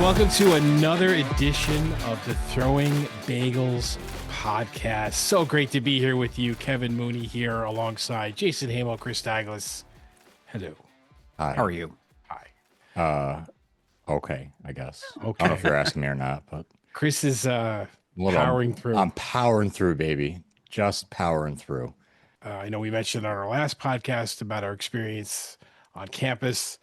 welcome to another edition of the Throwing Bagels Podcast. So great to be here with you. Kevin Mooney here alongside Jason Hamo, Chris Douglas. Hello. Hi. How are you? Hi. Okay, I guess. Okay. I don't know if you're asking me or not, but Chris is powering through. I'm powering through, baby. Just powering through. I know we mentioned on our last podcast about our experience on campus,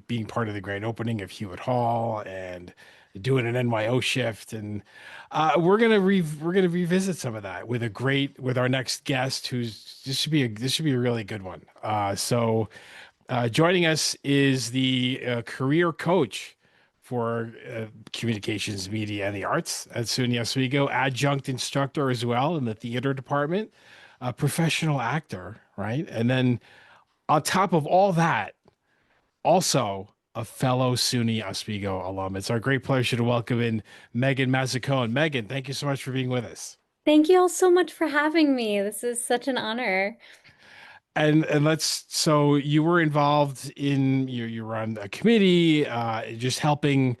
being part of the grand opening of Hewitt Hall and doing an NYO shift, and we're gonna revisit some of that with our next guest, this should be a really good one. Joining us is the career coach for communications, media, and the arts at SUNY Oswego, adjunct instructor as well in the theater department, a professional actor, right? And then on top of all that, also a fellow SUNY Oswego alum. It's our great pleasure to welcome in Megan Mazzoccone. Megan, thank you so much for being with us. Thank you all so much for having me. This is such an honor. And so you were involved you were on a committee, just helping,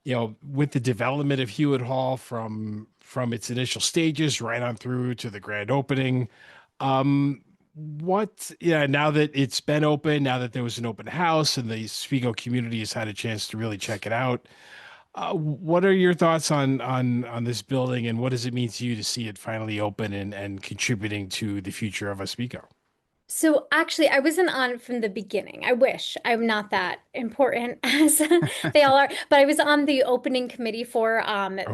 with the development of Hewitt Hall from its initial stages right on through to the grand opening. Now that it's been open, now that there was an open house and the Oswego community has had a chance to really check it out, what are your thoughts on this building, and what does it mean to you to see it finally open and contributing to the future of Oswego? So actually, I wasn't on from the beginning. I wish I'm not that important as they all are, but I was on the opening committee for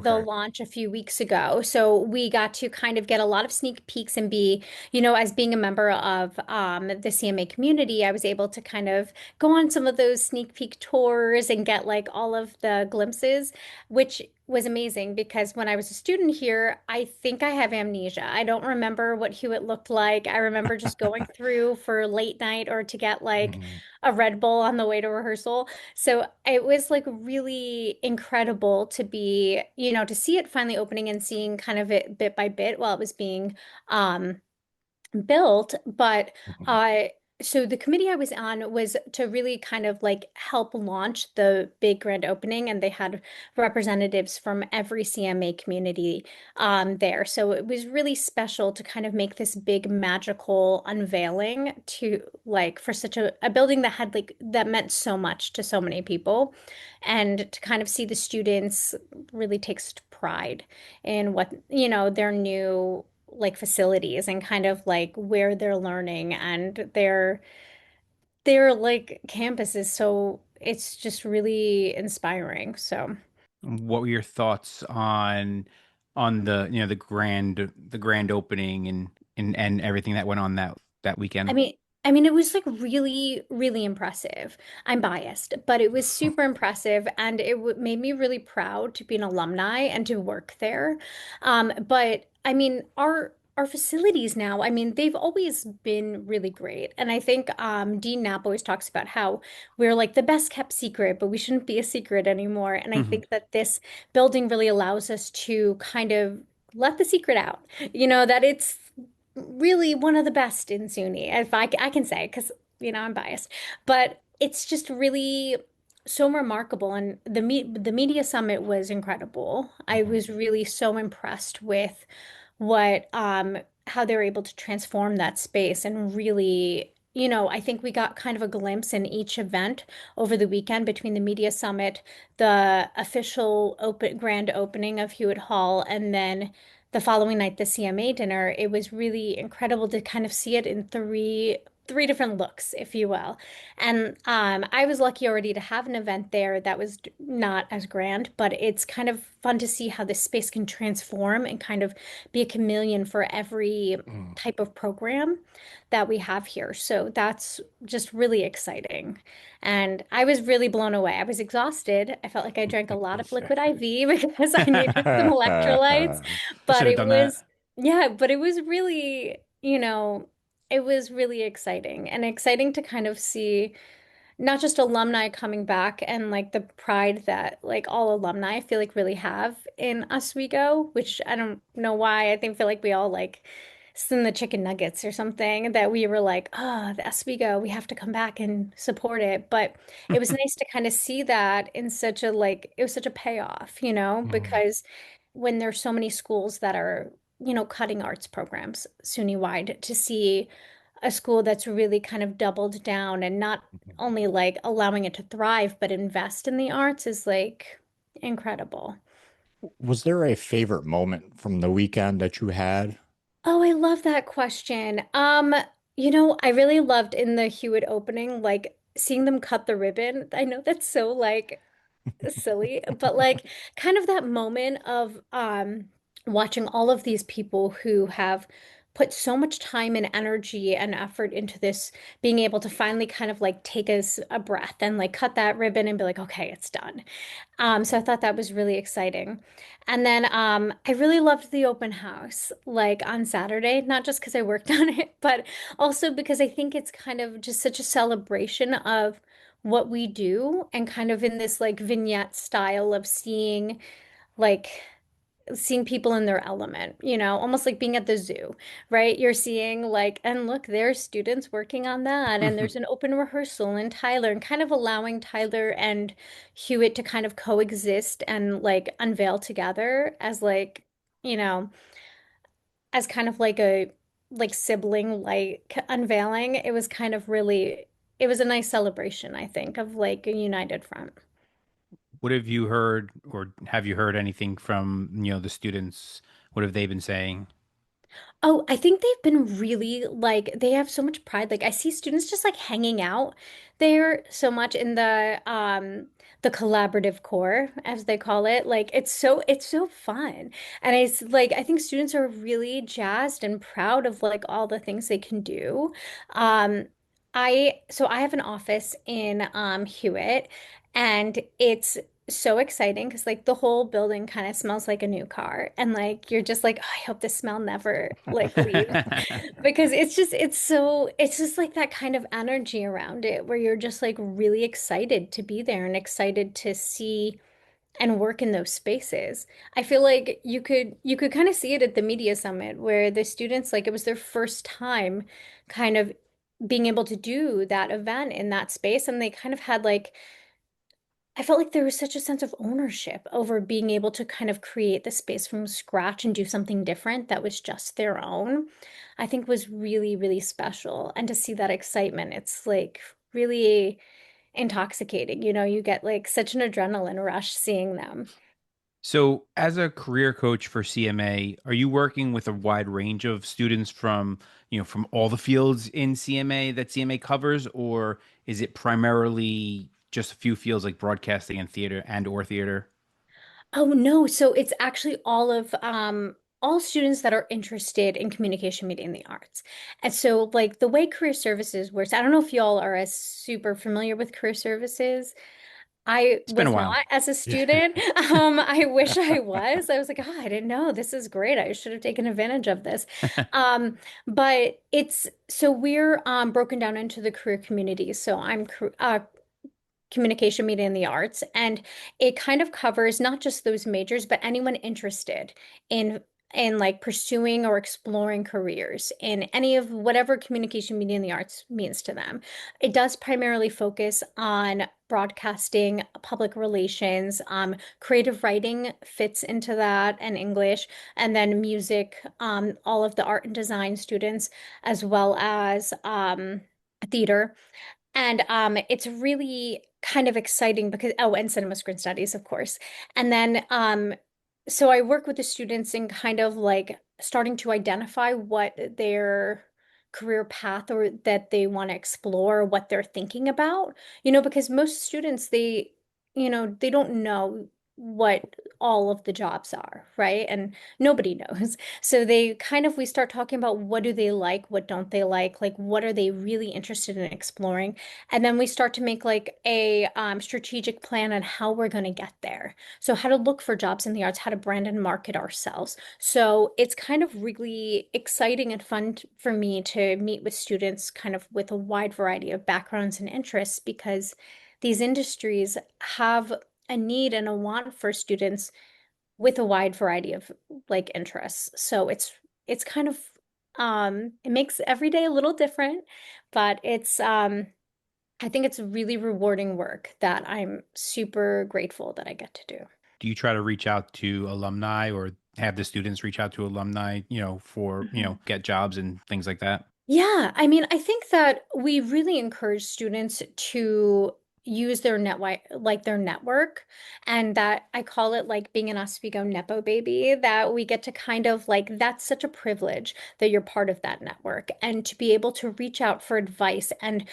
the launch a few weeks ago. So we got to kind of get a lot of sneak peeks and as being a member of the CMA community, I was able to kind of go on some of those sneak peek tours and get like all of the glimpses, which was amazing because when I was a student here, I think I have amnesia. I don't remember what Hewitt looked like. I remember just going through for late night or to get like a Red Bull on the way to rehearsal. So it was like really incredible to be, to see it finally opening and seeing kind of it bit by bit while it was being built. But so the committee I was on was to really kind of like help launch the big grand opening, and they had representatives from every CMA community there. So it was really special to kind of make this big magical unveiling to like for such a building that had that meant so much to so many people, and to kind of see the students really takes pride in what their new like facilities and kind of like where they're learning, and their like campus is so it's just really inspiring. So what were your thoughts on the grand opening and everything that went on that weekend? I mean, it was like really, really impressive. I'm biased, but it was super impressive, and it made me really proud to be an alumni and to work there. But I mean, our facilities now, I mean, they've always been really great. And I think Dean Knapp always talks about how we're like the best kept secret, but we shouldn't be a secret anymore. And I think that this building really allows us to kind of let the secret out, that it's really one of the best in SUNY, if I can say, because, I'm biased. But it's just really so remarkable. And the media summit was incredible. I was really so impressed with what how they were able to transform that space, and really, I think we got kind of a glimpse in each event over the weekend between the media summit, the official grand opening of Hewitt Hall, and then the following night, the CMA dinner. It was really incredible to kind of see it in three different looks, if you will. And I was lucky already to have an event there that was not as grand, but it's kind of fun to see how this space can transform and kind of be a chameleon for every type of program that we have here. So that's just really exciting. And I was really blown away. I was exhausted. I felt like I drank a lot of liquid IV because I needed some electrolytes. But it was, yeah, but it was really, it was really exciting to kind of see not just alumni coming back and like the pride that like all alumni I feel like really have in Oswego, which I don't know why. I feel like we all like send the chicken nuggets or something that we were like, oh, the Oswego, we have to come back and support it. But it was nice to kind of see that in such a like, it was such a payoff, Mhm. because when there's so many schools that are, cutting arts programs SUNY wide, to see a school that's really kind of doubled down and not only like allowing it to thrive, but invest in the arts is like incredible. Was there a favorite moment from the weekend that you had? Oh, I love that question. I really loved in the Hewitt opening, like seeing them cut the ribbon. I know that's so like silly, but like kind of that moment of watching all of these people who have put so much time and energy and effort into this, being able to finally kind of like take us a breath and like cut that ribbon and be like, okay, it's done. So I thought that was really exciting. And then I really loved the open house, like on Saturday, not just because I worked on it, but also because I think it's kind of just such a celebration of what we do and kind of in this like vignette style of like seeing people in their element, almost like being at the zoo, right? You're seeing like, and look, there's students working on that, and there's an open rehearsal in Tyler, and kind of allowing Tyler and Hewitt to kind of coexist and like unveil together as like, you know, as kind of like a like sibling like unveiling. It was kind of really, it was a nice celebration, I think, of like a united front. What have you heard, or have you heard anything from, the students? What have they been saying? Oh, I think they've been really like they have so much pride. Like I see students just like hanging out there so much in the collaborative core, as they call it. Like it's so fun. And like I think students are really jazzed and proud of like all the things they can do. Um I have an office in Hewitt, and it's so exciting because like the whole building kind of smells like a new car, and like you're just like, oh, I hope this smell never like leaves, because it's just like that kind of energy around it where you're just like really excited to be there and excited to see and work in those spaces. I feel like you could kind of see it at the media summit where the students, like, it was their first time kind of being able to do that event in that space, and they kind of had like, I felt like there was such a sense of ownership over being able to kind of create the space from scratch and do something different that was just their own. I think was really, really special. And to see that excitement, it's like really intoxicating. You get like such an adrenaline rush seeing them. So, as a career coach for CMA, are you working with a wide range of students from, from all the fields in CMA that CMA covers, or is it primarily just a few fields like broadcasting and theater and or theater? Oh no, so it's actually all students that are interested in communication, media, and the arts. And so like the way career services works, I don't know if y'all are as super familiar with career services. I It's been a was while. not as a Yeah. student. I wish I was. I was like, oh, I didn't know. This is great. I should have taken advantage of this. But it's so we're broken down into the career communities. So I'm communication, media, and the arts. And it kind of covers not just those majors, but anyone interested in like pursuing or exploring careers in any of whatever communication, media, and the arts means to them. It does primarily focus on broadcasting, public relations, creative writing fits into that, and English, and then music, all of the art and design students, as well as theater. And it's really kind of exciting because, oh, and cinema screen studies, of course. And then so I work with the students in kind of like starting to identify what their career path or that they want to explore, what they're thinking about, because most students, they don't know what all of the jobs are, right? And nobody knows. So we start talking about what do they like, what don't they like what are they really interested in exploring, and then we start to make like a strategic plan on how we're going to get there. So how to look for jobs in the arts, how to brand and market ourselves. So it's kind of really exciting and fun for me to meet with students kind of with a wide variety of backgrounds and interests, because these industries have a need and a want for students with a wide variety of like interests. So it's kind of It makes every day a little different, but I think it's really rewarding work that I'm super grateful that I get to do. Do you try to reach out to alumni or have the students reach out to alumni, for, Mhm. get jobs and things like that? Yeah, I mean, I think that we really encourage students to use their like their network, and that I call it like being an Oswego Nepo baby, that we get to kind of like that's such a privilege that you're part of that network and to be able to reach out for advice and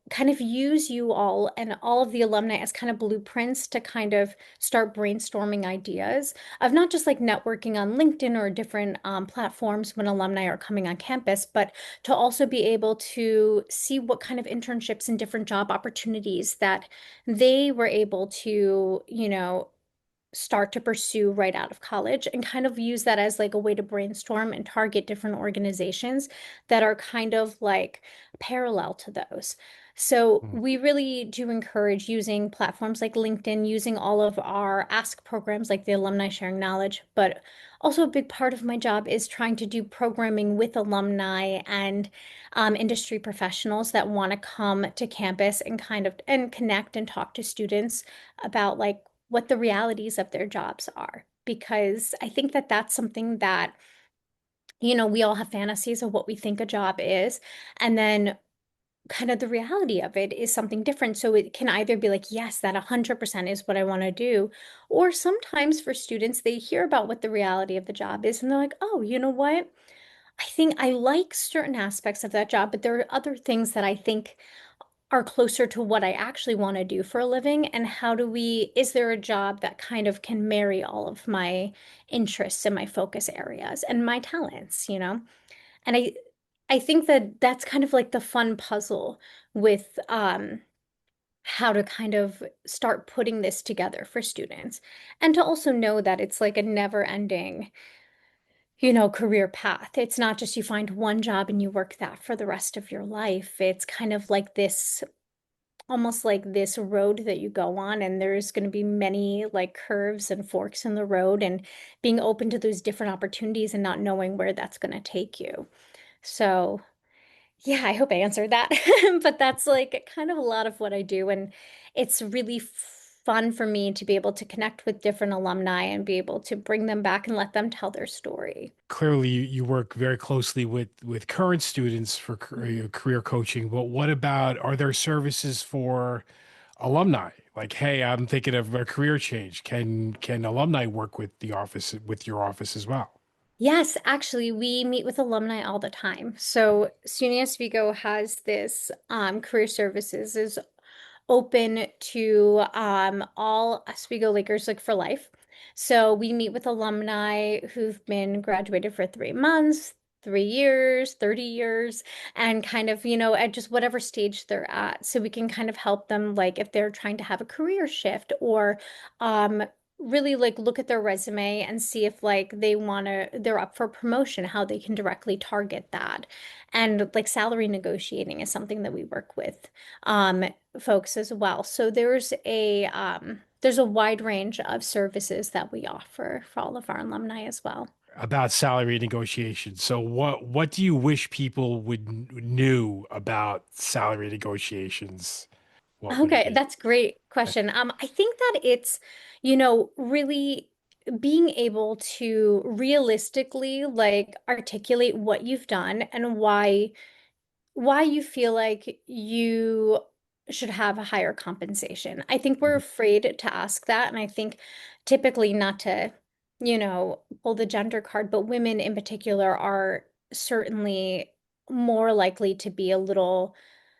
kind of use you all and all of the alumni as kind of blueprints to kind of start brainstorming ideas of not just like networking on LinkedIn or different platforms when alumni are coming on campus, but to also be able to see what kind of internships and different job opportunities that they were able to, start to pursue right out of college and kind of use that as like a way to brainstorm and target different organizations that are kind of like parallel to those. So Mm. we really do encourage using platforms like LinkedIn, using all of our Ask programs like the Alumni Sharing Knowledge, but also a big part of my job is trying to do programming with alumni and industry professionals that want to come to campus and kind of and connect and talk to students about like what the realities of their jobs are. Because I think that that's something that, we all have fantasies of what we think a job is. And then kind of the reality of it is something different. So it can either be like, yes, that 100% is what I want to do. Or sometimes for students, they hear about what the reality of the job is and they're like, oh, you know what? I think I like certain aspects of that job, but there are other things that I think are closer to what I actually want to do for a living, and is there a job that kind of can marry all of my interests and my focus areas and my talents, And I think that that's kind of like the fun puzzle with how to kind of start putting this together for students and to also know that it's like a never ending, career path. It's not just you find one job and you work that for the rest of your life. It's kind of like this almost like this road that you go on, and there's going to be many like curves and forks in the road, and being open to those different opportunities and not knowing where that's going to take you. So, yeah, I hope I answered that. But that's like kind of a lot of what I do, and it's really fun for me to be able to connect with different alumni and be able to bring them back and let them tell their story. Clearly, you work very closely with current students for Mhm. career coaching. But what about, are there services for alumni? Like, hey, I'm thinking of a career change. Can alumni work with the office, with your office as well? Yes, actually, we meet with alumni all the time. So SUNY Oswego has this career services is open to all Oswego Lakers like for life. So we meet with alumni who've been graduated for 3 months, 3 years, 30 years, and kind of, at just whatever stage they're at. So we can kind of help them like if they're trying to have a career shift or um really like look at their resume and see if like they're up for promotion, how they can directly target that. And like salary negotiating is something that we work with. Um, Folks as well. So there's a wide range of services that we offer for all of our alumni as well. About salary negotiations. So what do you wish people knew about salary negotiations? What would it Okay, be? that's a great question. I think that it's, really being able to realistically like articulate what you've done and why you feel like you should have a higher compensation. I think we're Mhm. afraid to ask that. And I think typically not to, pull the gender card, but women in particular are certainly more likely to be a little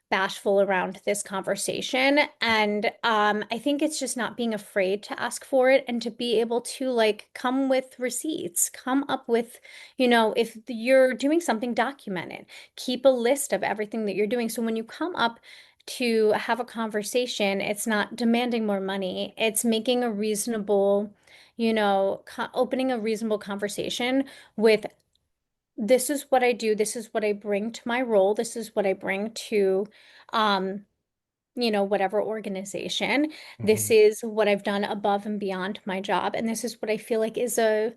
bashful around this conversation. And I think it's just not being afraid to ask for it and to be able to like come with receipts, come up with, if you're doing something, document it, keep a list of everything that you're doing. So when you come up to have a conversation, it's not demanding more money, it's making a reasonable, opening a reasonable conversation with this is what I do, this is what I bring to my role, this is what I bring to um, whatever organization. This Mhm. is what I've done above and beyond my job, and this is what I feel like is a,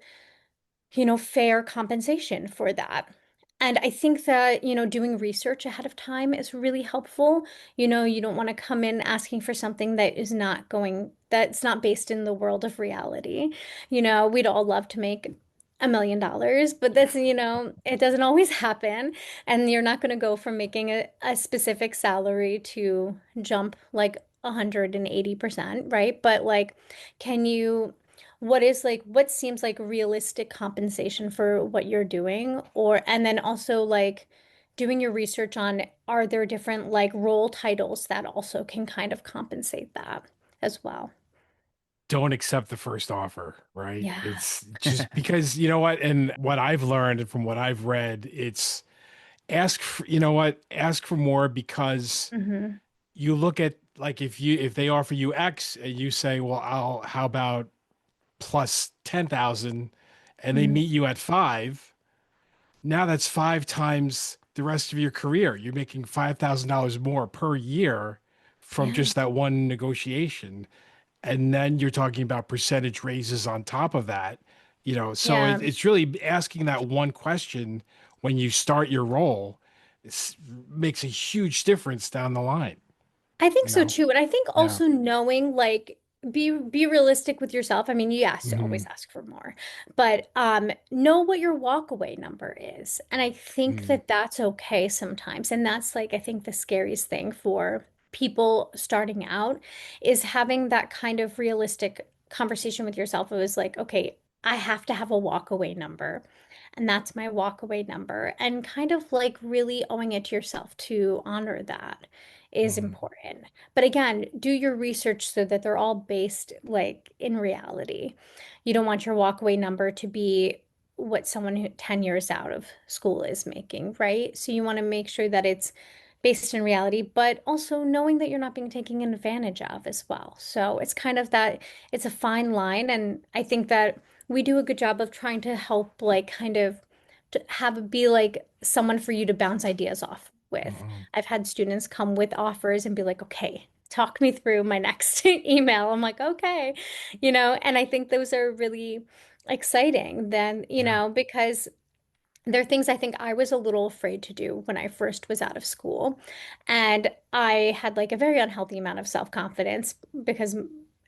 fair compensation for that. And I think that, doing research ahead of time is really helpful. You don't want to come in asking for something that's not based in the world of reality. We'd all love to make $1 million, but it doesn't always happen. And you're not going to go from making a specific salary to jump like 180%, right? But like, can you what seems like realistic compensation for what you're doing, and then also like doing your research on, are there different like role titles that also can kind of compensate that as well. Don't accept the first offer, right? Yeah. It's just because you know what, and what I've learned and from what I've read, it's ask for more, because Hmm. you look at, like, if they offer you X and you say, well, how about plus 10,000, and they Hmm. meet you at 5, now that's 5 times the rest of your career. You're making $5,000 more per year from Yeah. just that one negotiation. And then you're talking about percentage raises on top of that, so Yeah. it's really asking that one question when you start your role. It makes a huge difference down the line, I think you so know? too. And I think Yeah. also knowing like be realistic with yourself. I mean, yes, to Mhm. always ask for more, but know what your walkaway number is. And I think Mhm. that that's okay sometimes. And that's like I think the scariest thing for people starting out is having that kind of realistic conversation with yourself. It was like, okay, I have to have a walkaway number. And that's my walkaway number. And kind of like really owing it to yourself to honor that is Mhm. important. But again, do your research so that they're all based like in reality. You don't want your walkaway number to be what someone who 10 years out of school is making, right? So you want to make sure that it's based in reality, but also knowing that you're not being taken advantage of as well. So it's kind of that it's a fine line. And I think that we do a good job of trying to help like kind of to have be like someone for you to bounce ideas off with. Mhm. I've had students come with offers and be like, okay, talk me through my next email. I'm like, okay, and I think those are really exciting then, Yeah. because there are things I think I was a little afraid to do when I first was out of school. And I had like a very unhealthy amount of self-confidence because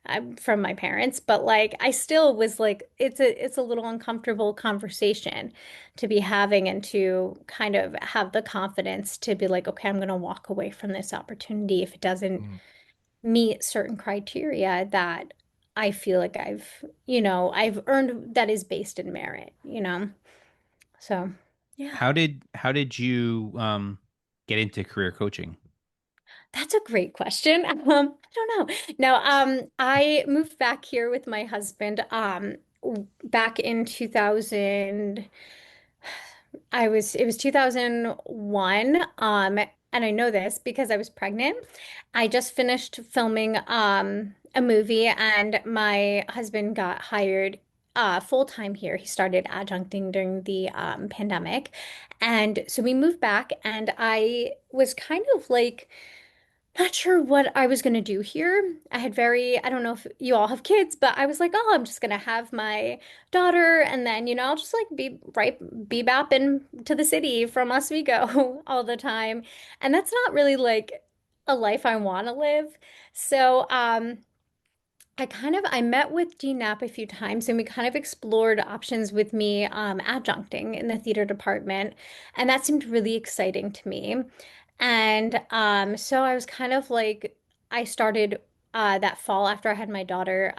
I'm from my parents, but like I still was like it's a little uncomfortable conversation to be having and to kind of have the confidence to be like, okay, I'm going to walk away from this opportunity if it doesn't Mhm. meet certain criteria that I feel like I've earned that is based in merit. So, yeah, How did you get into career coaching? that's a great question. I don't know. No, I moved back here with my husband, back in 2000. It was 2001. And I know this because I was pregnant. I just finished filming, a movie and my husband got hired, full time here. He started adjuncting during the, pandemic. And so we moved back and I was kind of like, not sure what I was going to do here. I don't know if you all have kids, but I was like, oh, I'm just going to have my daughter and then, I'll just like be bopping to the city from Oswego all the time. And that's not really like a life I want to live. So, I met with Dean Knapp a few times and we kind of explored options with me, adjuncting in the theater department. And that seemed really exciting to me. And so I was kind of like, I started that fall after I had my daughter,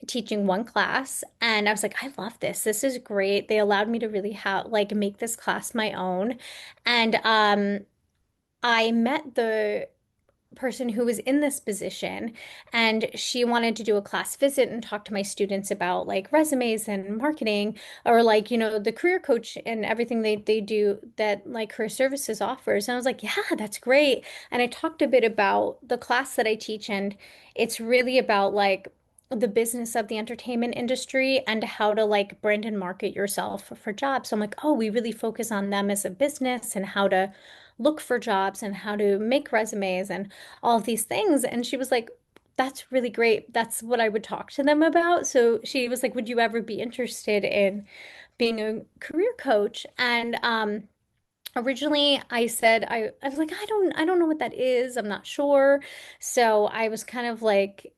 teaching one class. And I was like, I love this. This is great. They allowed me to really have like make this class my own. And I met the person who was in this position and she wanted to do a class visit and talk to my students about like resumes and marketing or like the career coach and everything they do that like career services offers. And I was like, yeah, that's great. And I talked a bit about the class that I teach and it's really about like the business of the entertainment industry and how to like brand and market yourself for jobs. So I'm like, oh, we really focus on them as a business and how to look for jobs and how to make resumes and all of these things. And she was like, that's really great. That's what I would talk to them about. So she was like, would you ever be interested in being a career coach. And originally I said I was like, I don't know what that is. I'm not sure. So I was kind of like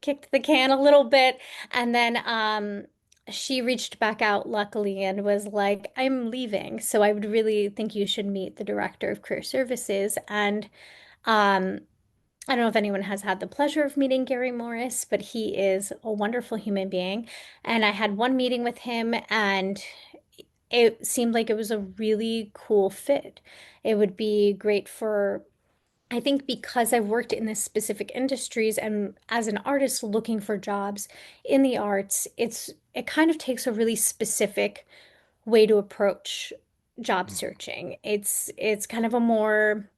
kicked the can a little bit. And then she reached back out luckily and was like, I'm leaving. So I would really think you should meet the director of career services. And um I don't know if anyone has had the pleasure of meeting Gary Morris, but he is a wonderful human being. And I had one meeting with him, and it seemed like it was a really cool fit. It would be great for, I think, because I've worked in this specific industries and as an artist looking for jobs in the arts, it kind of takes a really specific way to approach job searching. It's kind of a more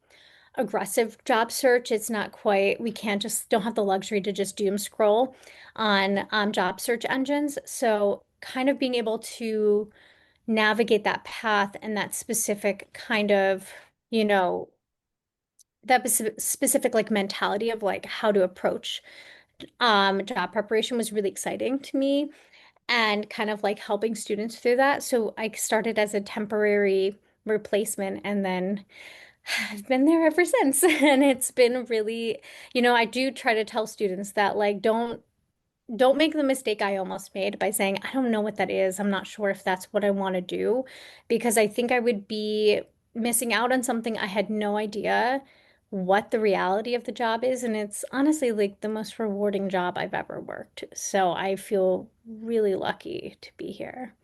aggressive job search. It's not quite, we can't just, don't have the luxury to just doom scroll on job search engines. So kind of being able to navigate that path and that specific kind of, you know, that specific like mentality of like how to approach job preparation was really exciting to me, and kind of like helping students through that. So I started as a temporary replacement, and then I've been there ever since. And it's been really, I do try to tell students that like don't make the mistake I almost made by saying, I don't know what that is. I'm not sure if that's what I want to do, because I think I would be missing out on something. I had no idea what the reality of the job is. And it's honestly like the most rewarding job I've ever worked. So I feel really lucky to be here.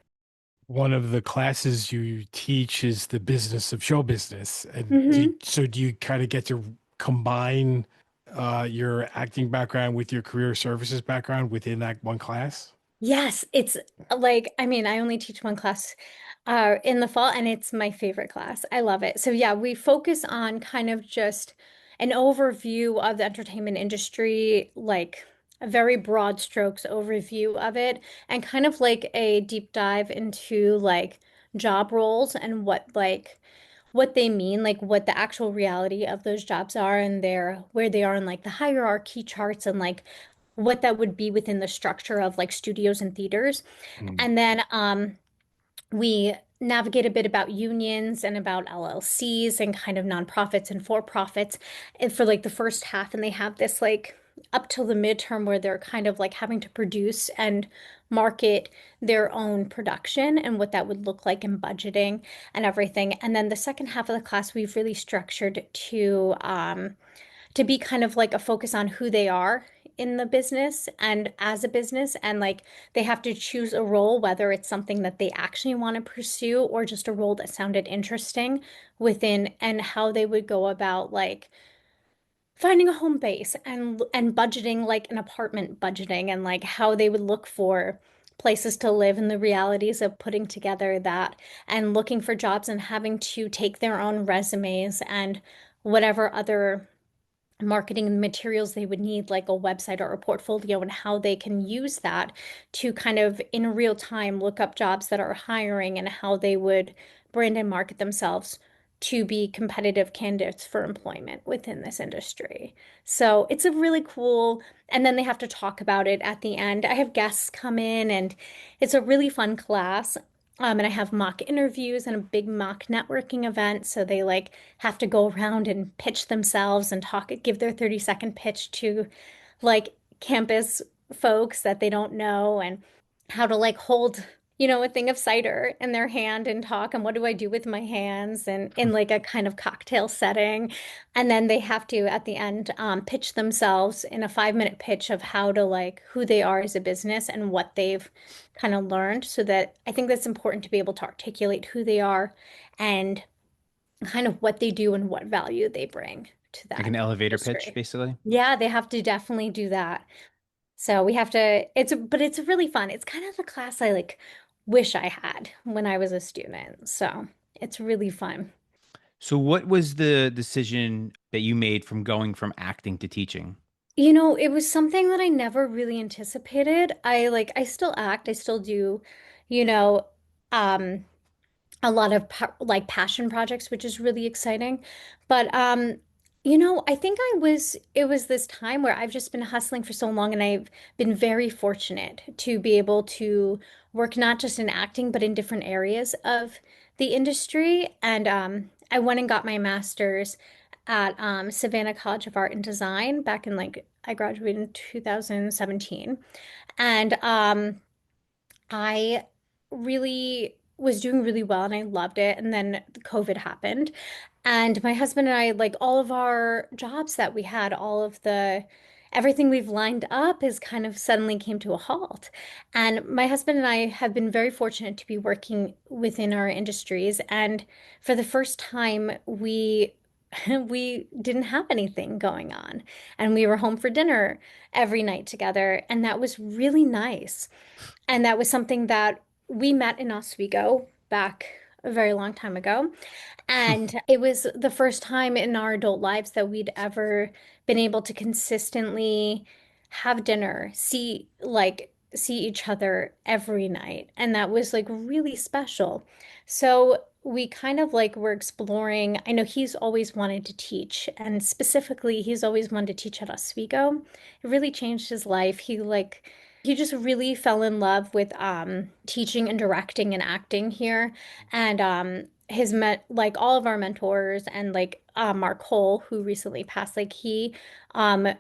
One of the classes you teach is the business of show business. And Mhm. so do you kind of get to combine your acting background with your career services background within that one class? Yes, it's like, I mean, I only teach one class in the fall, and it's my favorite class. I love it. So, yeah, we focus on kind of just an overview of the entertainment industry, like a very broad strokes overview of it, and kind of like a deep dive into like job roles and what they mean, like what the actual reality of those jobs are, and where they are in like the hierarchy charts, and like what that would be within the structure of like studios and theaters. Mm. And then we navigate a bit about unions and about LLCs and kind of nonprofits and for-profits and for like the first half. And they have this like up till the midterm where they're kind of like having to produce and market their own production and what that would look like in budgeting and everything. And then the second half of the class, we've really structured to be kind of like a focus on who they are in the business and as a business, and like they have to choose a role, whether it's something that they actually want to pursue or just a role that sounded interesting within, and how they would go about like finding a home base and budgeting, like an apartment budgeting, and like how they would look for places to live and the realities of putting together that and looking for jobs and having to take their own resumes and whatever other marketing materials they would need, like a website or a portfolio, and how they can use that to kind of in real time look up jobs that are hiring and how they would brand and market themselves to be competitive candidates for employment within this industry. So it's a really cool, and then they have to talk about it at the end. I have guests come in, and it's a really fun class. And I have mock interviews and a big mock networking event. So they like have to go around and pitch themselves and talk, give their 30-second pitch to like campus folks that they don't know, and how to like hold, a thing of cider in their hand and talk, and what do I do with my hands, and in like a kind of cocktail setting. And then they have to, at the end, pitch themselves in a 5-minute pitch of how to like who they are as a business and what they've kind of learned. So that I think that's important to be able to articulate who they are and kind of what they do and what value they bring to Like that an elevator pitch, industry. basically. Yeah, they have to definitely do that. So we have to, but it's really fun. It's kind of the class I like wish I had when I was a student. So it's really fun. So, what was the decision that you made from going from acting to teaching? It was something that I never really anticipated. I still act, I still do, you know, um, a lot of like passion projects, which is really exciting. But I think it was this time where I've just been hustling for so long, and I've been very fortunate to be able to work not just in acting, but in different areas of the industry. And I went and got my master's at Savannah College of Art and Design back in like, I graduated in 2017. And I really was doing really well and I loved it. And then COVID happened. And my husband and I, like all of our jobs that we had, all of the everything we've lined up is kind of suddenly came to a halt. And my husband and I have been very fortunate to be working within our industries. And for the first time, we didn't have anything going on. And we were home for dinner every night together. And that was really nice. And that was something that we met in Oswego back a very long time ago. And it was the first time in our adult lives that we'd ever been able to consistently have dinner, see each other every night. And that was like really special. So we kind of like were exploring. I know he's always wanted to teach, and specifically, he's always wanted to teach at Oswego. It really changed his life. He just really fell in love with teaching and directing and acting here. And his met like all of our mentors and like Mark Cole, who recently passed, like he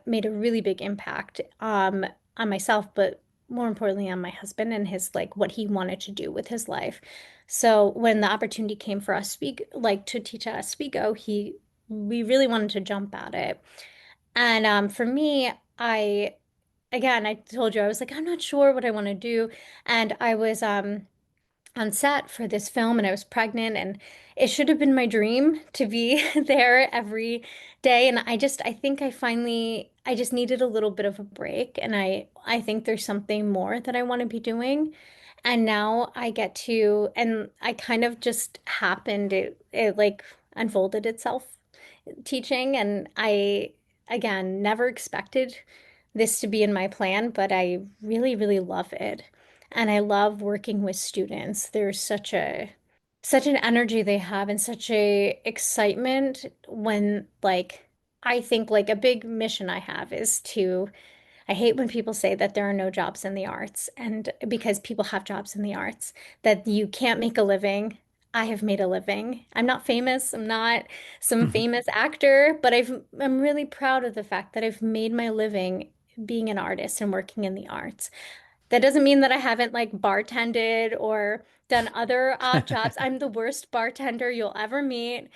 made a really big impact on myself, but more importantly on my husband and his like what he wanted to do with his life. So when the opportunity came for us to teach at Oswego, he we really wanted to jump at it. And for me, I told you I was like, I'm not sure what I want to do. And I was on set for this film and I was pregnant and it should have been my dream to be there every day. And I think I just needed a little bit of a break. And I think there's something more that I want to be doing. And now I get to, and I kind of just happened, it like unfolded itself teaching. And I, again, never expected this to be in my plan, but I really, really love it. And I love working with students. There's such an energy they have and such a excitement when like I think like a big mission I have is to I hate when people say that there are no jobs in the arts, and because people have jobs in the arts, that you can't make a living. I have made a living. I'm not famous. I'm not some famous actor, but I'm really proud of the fact that I've made my living being an artist and working in the arts. That doesn't mean that I haven't like bartended or done other odd jobs. I'm the worst bartender you'll ever meet.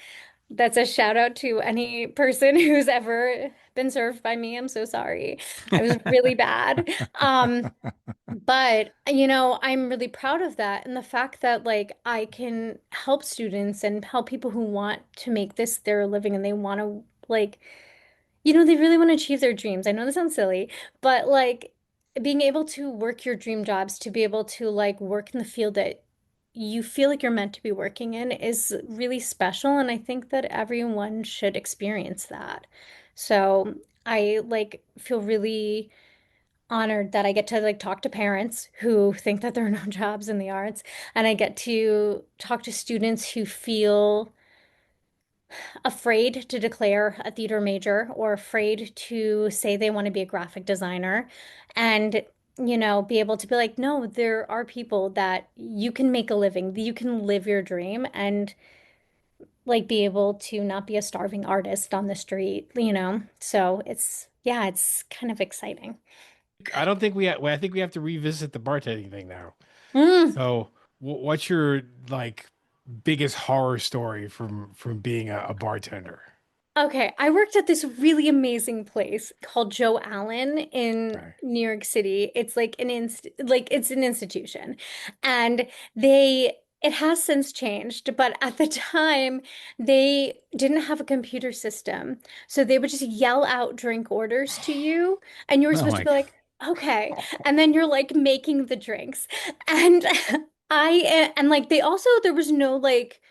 That's a shout out to any person who's ever been served by me. I'm so sorry. I was really bad. But I'm really proud of that and the fact that like I can help students and help people who want to make this their living and they want to like they really want to achieve their dreams. I know this sounds silly, but like being able to work your dream jobs, to be able to like work in the field that you feel like you're meant to be working in is really special. And I think that everyone should experience that. So I like feel really honored that I get to like talk to parents who think that there are no jobs in the arts, and I get to talk to students who feel afraid to declare a theater major or afraid to say they want to be a graphic designer and be able to be like, no, there are people that you can make a living, you can live your dream and like be able to not be a starving artist on the street. So yeah, it's kind of exciting. I don't think I think we have to revisit the bartending thing now. Mm. So, what's your like biggest horror story from being a bartender? Okay, I worked at this really amazing place called Joe Allen in Right. New York City. It's like it's an institution. And it has since changed, but at the time they didn't have a computer system. So they would just yell out drink orders to you and you were Oh supposed to my be like, "Okay." And then you're like making the drinks. And and like they also there was no like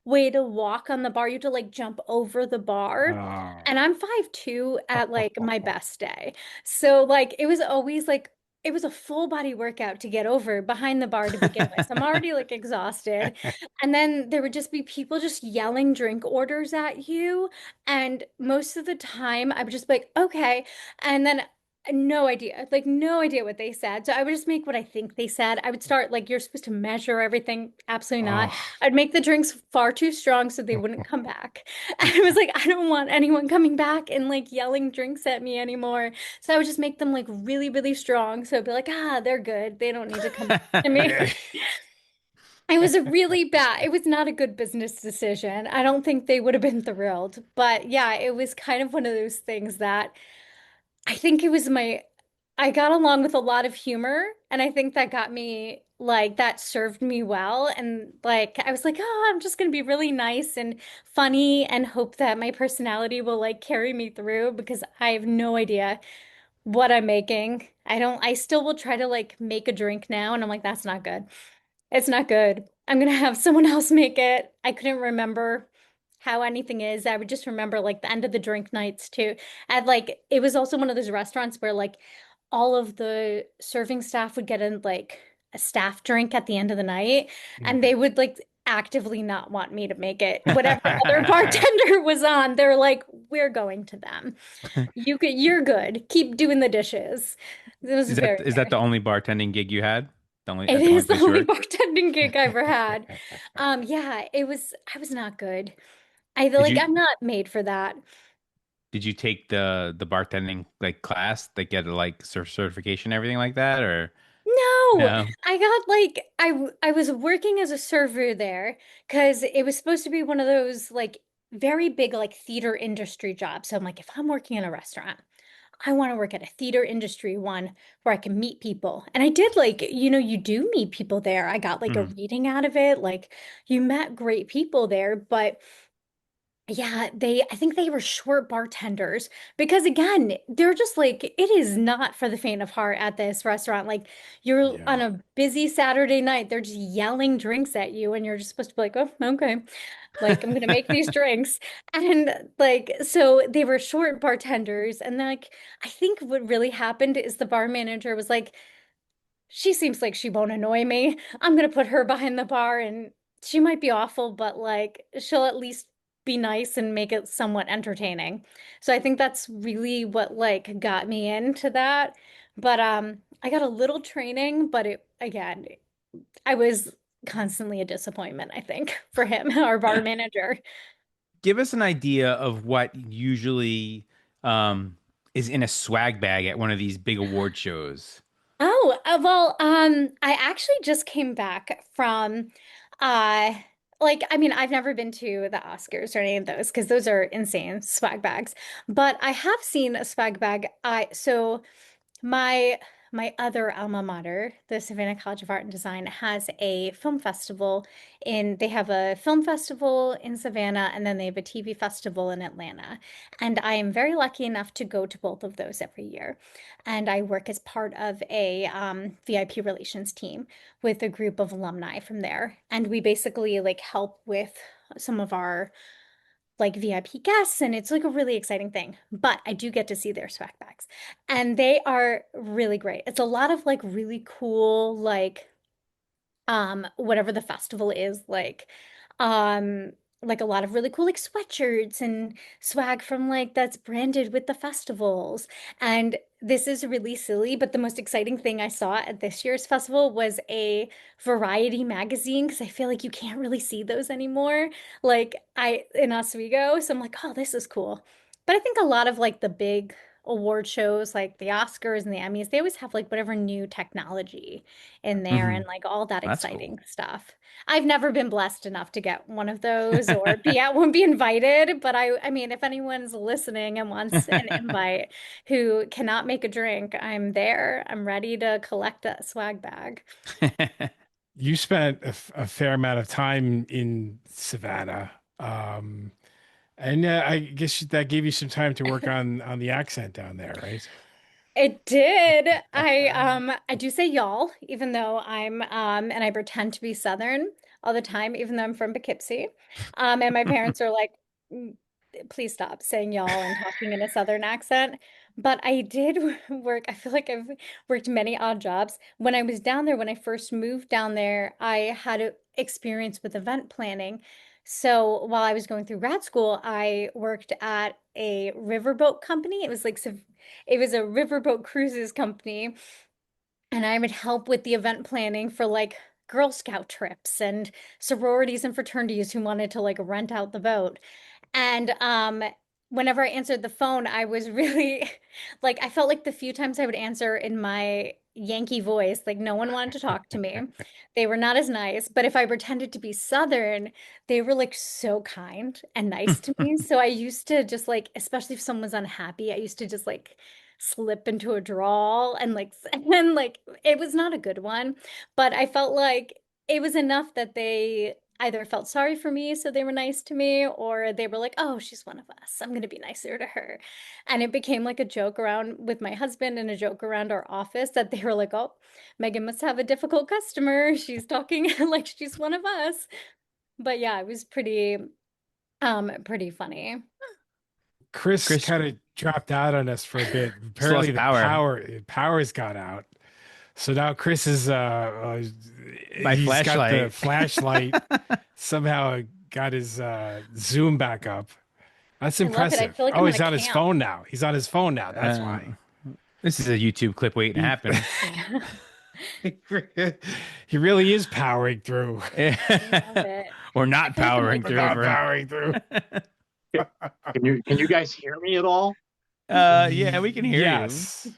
way to walk on the bar. You have to like jump over the bar. Oh. And I'm 5'2" at like my best day. So like it was always like it was a full body workout to get over behind the bar to begin with. So I'm already like exhausted. And then there would just be people just yelling drink orders at you. And most of the time I would just be like, okay. And then No idea, like no idea what they said. So I would just make what I think they said. I would start like you're supposed to measure everything. Absolutely not. Oh, I'd make the drinks far too strong so they wouldn't come back. I was like, I don't want anyone coming back and like yelling drinks at me anymore. So I would just make them like really, really strong. So I'd be like, ah, they're good. They don't need to come back to me. It was a really bad, it was not a good business decision. I don't think they would have been thrilled. But yeah, it was kind of one of those things that I think it was I got along with a lot of humor, and I think that got me like that served me well. And like I was like, oh, I'm just gonna be really nice and funny and hope that my personality will like carry me through because I have no idea what I'm making. I still will try to like make a drink now, and I'm like, that's not good. It's not good. I'm gonna have someone else make it. I couldn't remember how anything is. I would just remember like the end of the drink nights too. And like it was also one of those restaurants where like all of the serving staff would get in like a staff drink at the end of the night, and they would like actively not want me to make it. Whatever other bartender was on, they're like, we're going to them. You're good. Keep doing the dishes. It was very Is that nice. the only bartending gig you had? The only It at the only is the place you only worked? bartending gig I ever had. Yeah, I was not good. Did you I'm not made for that. did you take the bartending like class that get a like certification, everything like that, or No, no? I got like I was working as a server there because it was supposed to be one of those like very big like theater industry jobs. So I'm like, if I'm working in a restaurant, I want to work at a theater industry one where I can meet people. And I did like, you do meet people there. I got like a Mhm. reading out of it. Like you met great people there, but yeah, I think they were short bartenders because again, they're just like, it is not for the faint of heart at this restaurant. Like you're on yeah. a busy Saturday night, they're just yelling drinks at you and you're just supposed to be like, oh, okay. Like I'm gonna make these drinks. And like, so they were short bartenders. And like, I think what really happened is the bar manager was like, she seems like she won't annoy me. I'm gonna put her behind the bar and she might be awful, but like she'll at least be nice and make it somewhat entertaining. So I think that's really what like got me into that. But I got a little training, but it again, I was constantly a disappointment, I think, for him, our bar manager. Give us an idea of what usually is in a swag bag at one of these big award shows. Oh, well, I actually just came back from, uh, like, I mean, I've never been to the Oscars or any of those because those are insane swag bags. But I have seen a swag bag. So my my other alma mater, the Savannah College of Art and Design, has a film festival they have a film festival in Savannah and then they have a TV festival in Atlanta. And I am very lucky enough to go to both of those every year. And I work as part of a VIP relations team with a group of alumni from there. And we basically like help with some of our like VIP guests, and it's like a really exciting thing. But I do get to see their swag bags, and they are really great. It's a lot of like really cool, whatever the festival is, um, like a lot of really cool like sweatshirts and swag from like that's branded with the festivals. And this is really silly, but the most exciting thing I saw at this year's festival was a variety magazine because I feel like you can't really see those anymore. Like I in Oswego, so I'm like, oh, this is cool. But I think a lot of like the big award shows like the Oscars and the Emmys, they always have like whatever new technology in there Hmm. and like all that That's cool. exciting stuff. I've never been blessed enough to get one of those or be at one, be invited, but I mean, if anyone's listening and wants an invite who cannot make a drink, I'm there. I'm ready to collect a swag bag. You spent a fair amount of time in Savannah. And I guess that gave you some time to work on the accent down there, right? It did. I do say y'all, even though I'm and I pretend to be Southern all the time, even though I'm from Poughkeepsie. And my parents are like, "Mm, please stop saying y'all and talking in a Southern accent. But I did work, I feel like I've worked many odd jobs. When I was down there, when I first moved down there, experience with event planning. So while I was going through grad school, I worked at a riverboat company. It was a riverboat cruises company, and I would help with the event planning for like Girl Scout trips and sororities and fraternities who wanted to like rent out the boat. And whenever I answered the phone, I was really like I felt like the few times I would answer in my Yankee voice, like no one wanted to talk to me. They were not as nice, but if I pretended to be Southern, they were like so kind and nice to me. So I used to just like, especially if someone was unhappy, I used to just like slip into a drawl and like and like it was not a good one, but I felt like it was enough that they either felt sorry for me, so they were nice to me, or they were like, oh, she's one of us. I'm going to be nicer to her. And it became like a joke around with my husband and a joke around our office that they were like, oh, Megan must have a difficult customer. She's talking like she's one of us. But yeah, it was pretty funny. Chris Chris, kind of dropped out on us for a bit. just lost Apparently the power's got out. So now Chris is my he's got the flashlight. flashlight, somehow got his Zoom back up. That's I love it. I impressive. feel like Oh, I'm he's at a on his camp. phone now. He's on his phone now. That's why. This is a YouTube clip waiting to happen. He really is powering through. I love it. Or I not feel like I'm powering like through. Not for- powering through. Can you guys hear me at all? Yeah, we can hear Yes. you.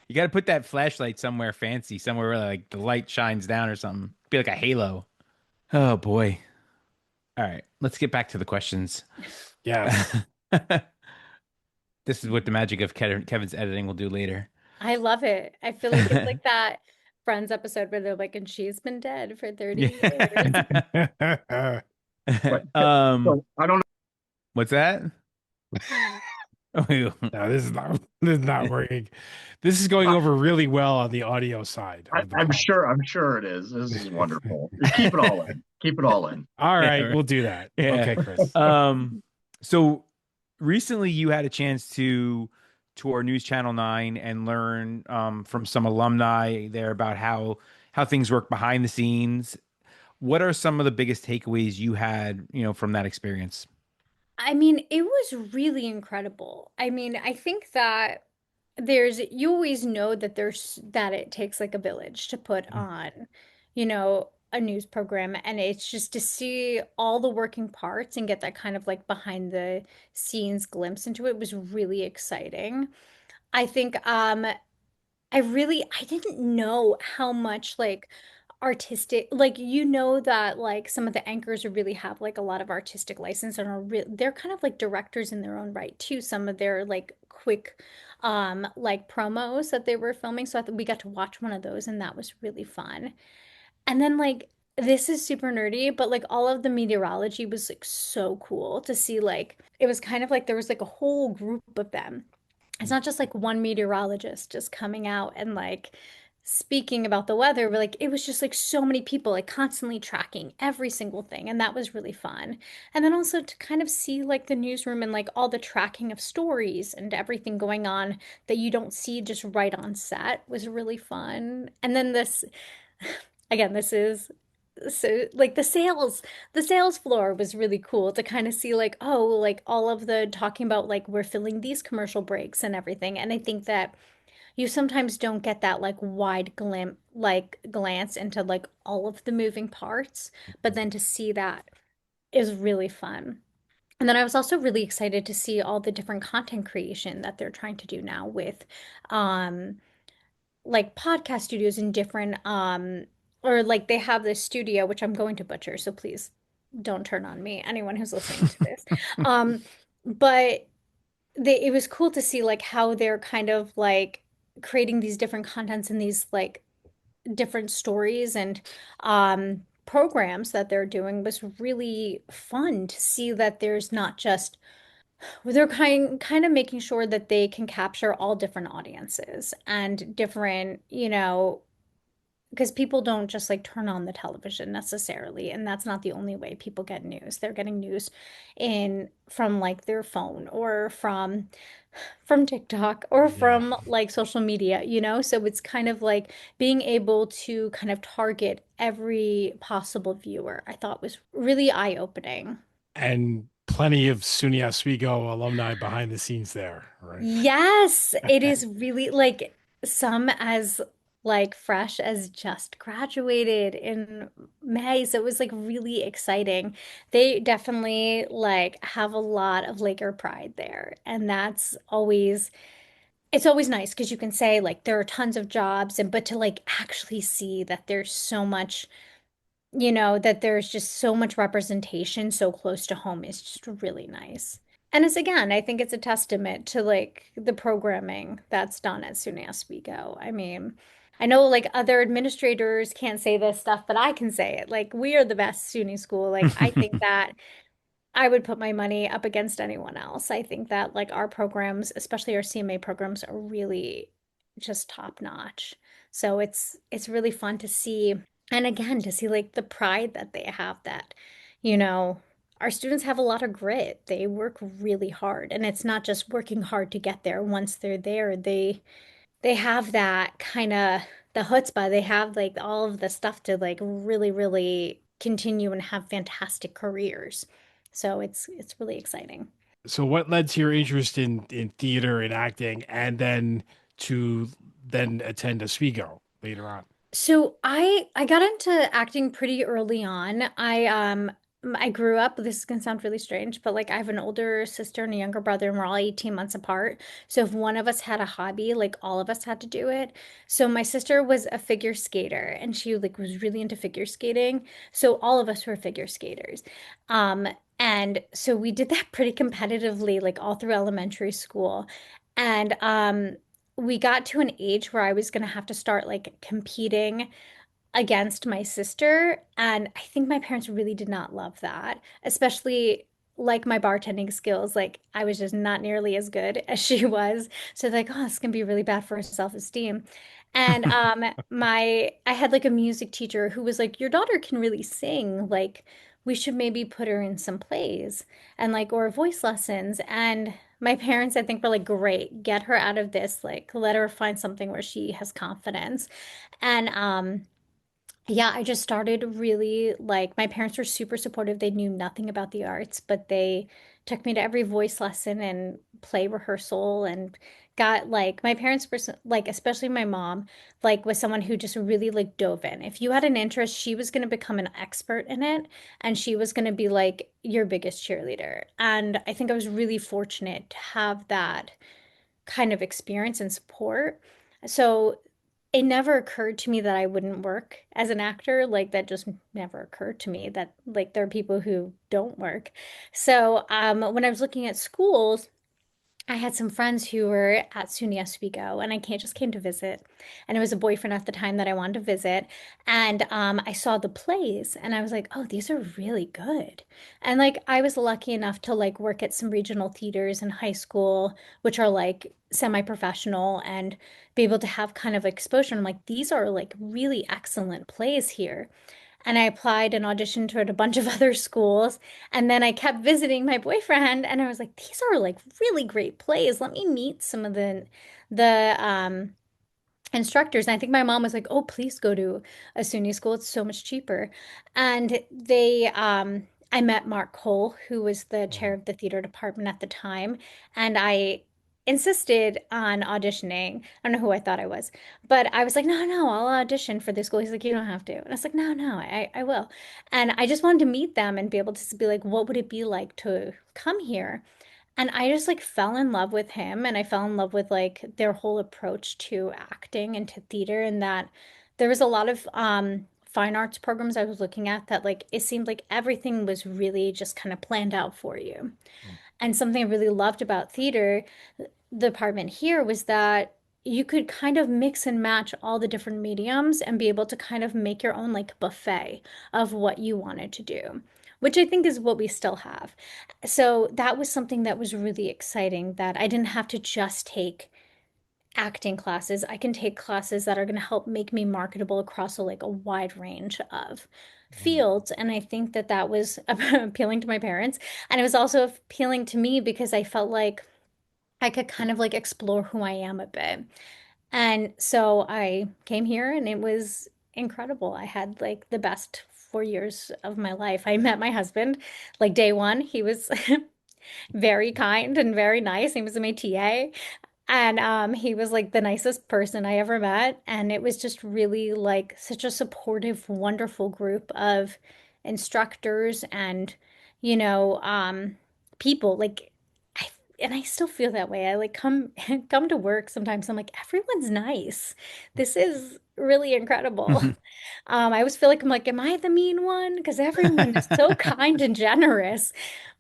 You got to put that flashlight somewhere fancy, somewhere where like the light shines down or something. Be like a halo. Oh boy. All right, let's get back to the questions. Yes. This is what the magic of Kevin's editing will do later. I love it. I feel like it's like that Friends episode where they're like, and she's been dead for 30 years. So, I don't What's that? Oh, No, this is not working. This is going over really well on the audio side. know. Of the I'm podcast. sure it is. This is wonderful. Keep it all in. Keep it all in. All right, right. we'll do that. Yeah. Okay, Chris. So recently you had a chance to tour News Channel 9 and learn from some alumni there about how things work behind the scenes. What are some of the biggest takeaways you had, from that experience? I mean, it was really incredible. I mean, I think that you always know that that it takes like a village to put on, a news program. And it's just to see all the working parts and get that kind of like behind the scenes glimpse into it was really exciting. I think I didn't know how much like artistic, like that like some of the anchors really have like a lot of artistic license and they're kind of like directors in their own right too. Some of their like quick like promos that they were filming. So I think we got to watch one of those and that was really fun. And then like this is super nerdy, but like all of the meteorology was like so cool to see. Like it was kind of like there was like a whole group of them. It's not just like one meteorologist just coming out and like speaking about the weather, but like it was just like so many people like constantly tracking every single thing. And that was really fun. And then also to kind of see like the newsroom and like all the tracking of stories and everything going on that you don't see just right on set was really fun. And then again, this is so like the sales floor was really cool to kind of see like, oh, like all of the talking about like we're filling these commercial breaks and everything. And I think that you sometimes don't get that like wide glance into like all of the moving parts, but then to see that is really fun. And then I was also really excited to see all the different content creation that they're trying to do now with um like podcast studios and different or like they have this studio which I'm going to butcher, so please don't turn on me, anyone who's listening to this. But it was cool to see like how they're kind of like creating these different contents and these like different stories and programs that they're doing was really fun to see that there's not just they're kind of making sure that they can capture all different audiences and different, because people don't just like turn on the television necessarily, and that's not the only way people get news. They're getting news in from like their phone or from TikTok or Yeah. from like social media, you know? So it's kind of like being able to kind of target every possible viewer, I thought was really eye-opening. And plenty of SUNY Oswego alumni behind the scenes there, right? Yes, it is really like some as like fresh as just graduated in May. So it was like really exciting. They definitely like have a lot of Laker pride there. And that's always it's always nice because you can say like there are tons of jobs and but to like actually see that there's so much, that there's just so much representation so close to home is just really nice. And it's again, I think it's a testament to like the programming that's done at SUNY Oswego. I mean, I know like other administrators can't say this stuff, but I can say it. Like we are the best SUNY school. Like I think that I would put my money up against anyone else. I think that like our programs, especially our CMA programs, are really just top notch. So it's really fun to see. And again, to see like the pride that they have that, you know, our students have a lot of grit. They work really hard. And it's not just working hard to get there. Once they're there, they have that kind of the chutzpah. They have like all of the stuff to like really, really continue and have fantastic careers. So it's really exciting. So what led to your interest in theater and acting and then to then attend Oswego later on? So I got into acting pretty early on. I grew up, this is gonna sound really strange, but like I have an older sister and a younger brother, and we're all 18 months apart. So if one of us had a hobby, like all of us had to do it. So my sister was a figure skater and she like was really into figure skating. So all of us were figure skaters. Um, and so we did that pretty competitively, like all through elementary school. And we got to an age where I was going to have to start like competing against my sister. And I think my parents really did not love that, especially like my bartending skills. Like I was just not nearly as good as she was. So like, oh, this can be really bad for her self-esteem. And I had like a music teacher who was like, your daughter can really sing. Like we should maybe put her in some plays and like or voice lessons. And my parents, I think, were like, great, get her out of this, like let her find something where she has confidence. And yeah, I just started really like my parents were super supportive. They knew nothing about the arts, but they took me to every voice lesson and play rehearsal and got like my parents were like especially my mom like was someone who just really like dove in. If you had an interest, she was going to become an expert in it and she was going to be like your biggest cheerleader. And I think I was really fortunate to have that kind of experience and support. So it never occurred to me that I wouldn't work as an actor. Like that just never occurred to me that like there are people who don't work. So when I was looking at schools, I had some friends who were at SUNY Oswego, and I can't just came to visit. And it was a boyfriend at the time that I wanted to visit. And I saw the plays, and I was like, "Oh, these are really good." And like, I was lucky enough to like work at some regional theaters in high school, which are like semi-professional, and be able to have kind of exposure. I'm like, these are like really excellent plays here. And I applied and auditioned at a bunch of other schools. And then I kept visiting my boyfriend and I was like, these are like really great plays. Let me meet some of the instructors. And I think my mom was like, "Oh, please go to a SUNY school. It's so much cheaper." And I met Mark Cole, who was the chair of the theater department at the time, and I insisted on auditioning. I don't know who I thought I was, but I was like, "No, no, I'll audition for this school." He's like, "You don't have to." And I was like, "No, no, I will." And I just wanted to meet them and be able to be like, what would it be like to come here? And I just like fell in love with him and I fell in love with like their whole approach to acting and to theater and that there was a lot of fine arts programs I was looking at that like it seemed like everything was really just kind of planned out for you. And something I really loved about theater department here was that you could kind of mix and match all the different mediums and be able to kind of make your own like buffet of what you wanted to do, which I think is what we still have. So that was something that was really exciting that I didn't have to just take acting classes. I can take classes that are going to help make me marketable across a wide range of fields. And I think that that was appealing to my parents. And it was also appealing to me because I felt like I could kind of like explore who I am a bit. And so I came here and it was incredible. I had like the best 4 years of my life. I met my husband like day one. He was very kind and very nice. He was my TA. And he was like the nicest person I ever met. And it was just really like such a supportive, wonderful group of instructors and, you know, people. Like, I, and I still feel that way. I like come to work sometimes. I'm like, everyone's nice. This is really incredible. I always feel like I'm like, am I the mean one? Because everyone is so kind and generous.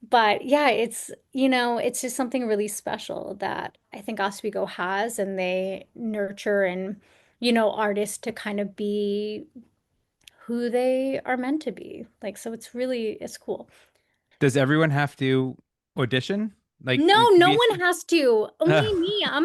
But yeah, it's just something really special that I think Oswego has, and they nurture and, artists to kind of be who they are meant to be. Like, so it's cool. Does everyone have to audition? Like No, to no be one has to. Only Oh. me. I'm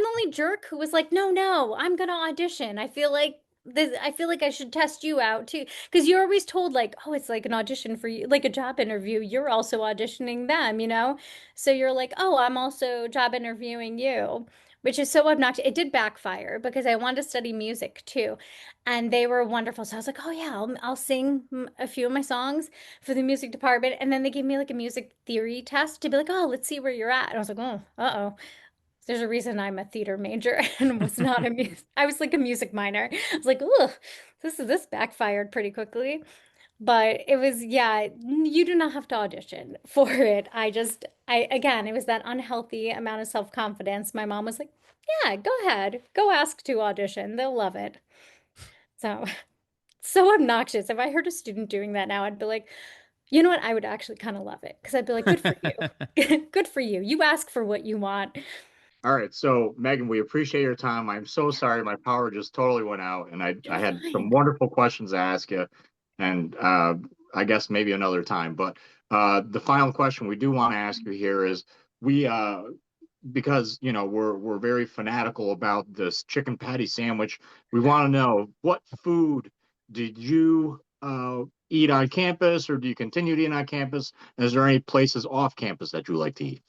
the only jerk who was like, no, no, I'm gonna audition. I feel like I should test you out too. Because you're always told like, oh, it's like an audition for you, like a job interview. You're also auditioning them. So you're like, oh, I'm also job interviewing you, which is so obnoxious. It did backfire because I wanted to study music too. And they were wonderful. So I was like, oh yeah, I'll sing a few of my songs for the music department. And then they gave me like a music theory test to be like, oh, let's see where you're at. And I was like, oh, uh-oh. There's a reason I'm a theater major and was not a music. I was like a music minor. I was like, ugh, this backfired pretty quickly. But it was, yeah, you do not have to audition for it. Again, it was that unhealthy amount of self-confidence. My mom was like, yeah, go ahead, go ask to audition. They'll love it. So, so obnoxious. If I heard a student doing that now, I'd be like, you know what? I would actually kind of love it because I'd be like, good for you. Good for you. You ask for what you want. All right, so Megan, we appreciate your time. I'm so sorry my power just totally went out, and I You're had some fine. wonderful questions to ask you, and I guess maybe another time. But the final question we do want to ask you here is we because we're very fanatical about this chicken patty sandwich. We want to know, what food did you eat on campus, or do you continue to eat on campus? And is there any places off campus that you like to eat?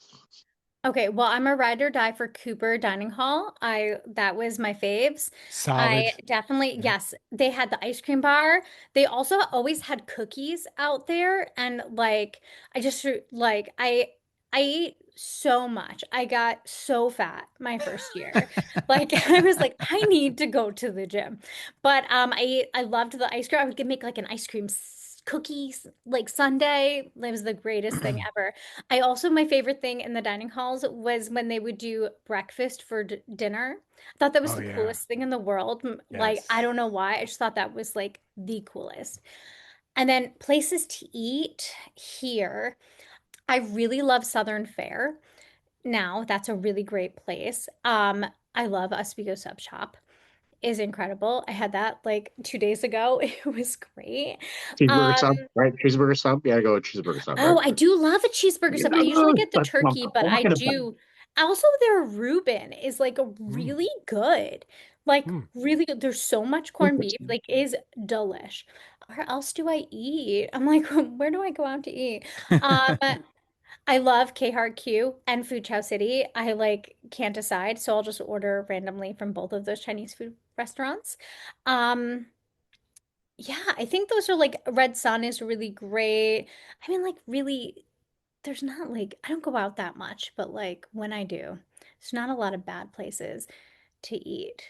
Okay, well, I'm a ride or die for Cooper Dining Hall. That was my faves. I Solid. definitely, Yeah. yes, they had the ice cream bar. They also always had cookies out there, and like I just like I ate so much. I got so fat my first year. Like I was like, I need to go to the gym. But I loved the ice cream. I would make like an ice cream cookies like sundae. It was the greatest thing ever. I also, my favorite thing in the dining halls was when they would do breakfast for dinner. I thought that was Oh the yeah. coolest thing in the world. Like, I Yes. don't know why. I just thought that was like the coolest. And then places to eat here. I really love Southern Fare. Now, that's a really great place. I love Oswego Sub Shop. Is incredible. I had that like 2 days ago. It was great. Cheeseburger Um, sub, right? Cheeseburger sub. Yeah, go with cheeseburger sub, right? Oh, I do love a cheeseburger Yeah, sub. I usually get the that's what I'm turkey, but I talking about. do. Also, their Reuben is like a Mm, really good. Like mm. really good. There's so much corned beef. Interesting. Like is delish. Where else do I eat? I'm like, where do I go out to eat? Um, I love K Heart Q and Food Chow City. I like can't decide, so I'll just order randomly from both of those Chinese food restaurants. Um, yeah, I think those are like Red Sun is really great. I mean, like really there's not like I don't go out that much, but like when I do, there's not a lot of bad places to eat.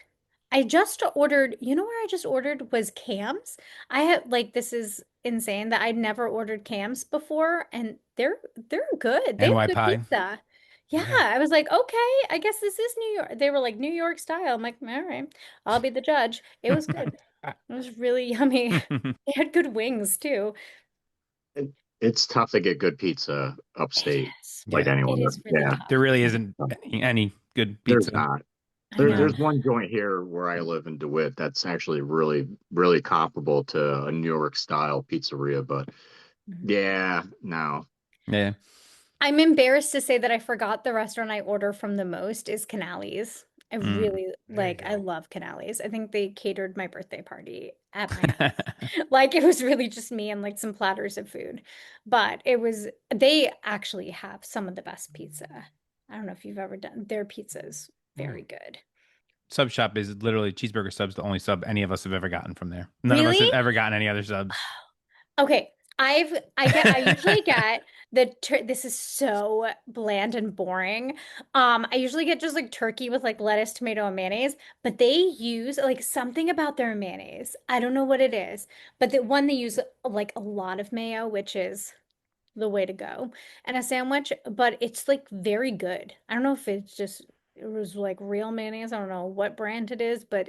I just ordered, where I just ordered was Cam's. I had like this is insane that I'd never ordered Cam's before, and they're good. They have NY good pie. pizza. Yeah, Yeah. I was like, okay, I guess this is New York. They were like New York style. I'm like, all right, I'll be the judge. It was good. It was really yummy. They had good wings too. It, it's tough to get good pizza It upstate, is. like Yeah, It anywhere. is really Yeah, there tough. really isn't any good there's pizza. not. I There's know. there's one joint here where I live in DeWitt that's actually really really comparable to a New York style pizzeria, but Mhm. yeah, no. Yeah. I'm embarrassed to say that I forgot the restaurant I order from the most is Canales. I Mm. really There you I go. love Canales. I think they catered my birthday party at my house. Like it was really just me and like some platters of food. But they actually have some of the best pizza. I don't know if you've ever done their pizza's very good. Sub shop is literally cheeseburger subs, the only sub any of us have ever gotten from there. None of us Really? have ever gotten any other subs. Okay, I usually get this is so bland and boring. I usually get just like turkey with like lettuce, tomato, and mayonnaise, but they use like something about their mayonnaise. I don't know what it is, but the one they use like a lot of mayo, which is the way to go, and a sandwich, but it's like very good. I don't know if it was like real mayonnaise. I don't know what brand it is, but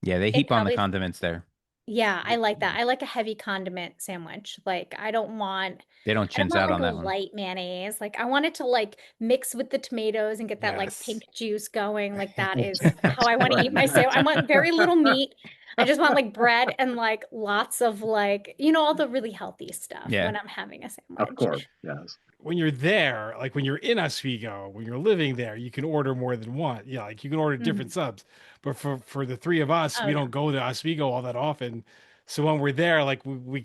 Yeah, they it heap on the probably condiments there. yeah, I like that. I like a heavy condiment sandwich. Like They don't I don't chintz want out like on a that one. light mayonnaise. Like I want it to like mix with the tomatoes and get that like Yes. pink juice going. Like that is how I want to eat my sandwich. I want very little meat. I just want like bread and like lots of like, all the really healthy stuff Yeah. when I'm having a Of sandwich. course, yes. When you're there, like when you're in Oswego, when you're living there, you can order more than one. Yeah, like you can order different subs. But for the three of us, Oh we no. don't go to Oswego all that often. So when we're there, like you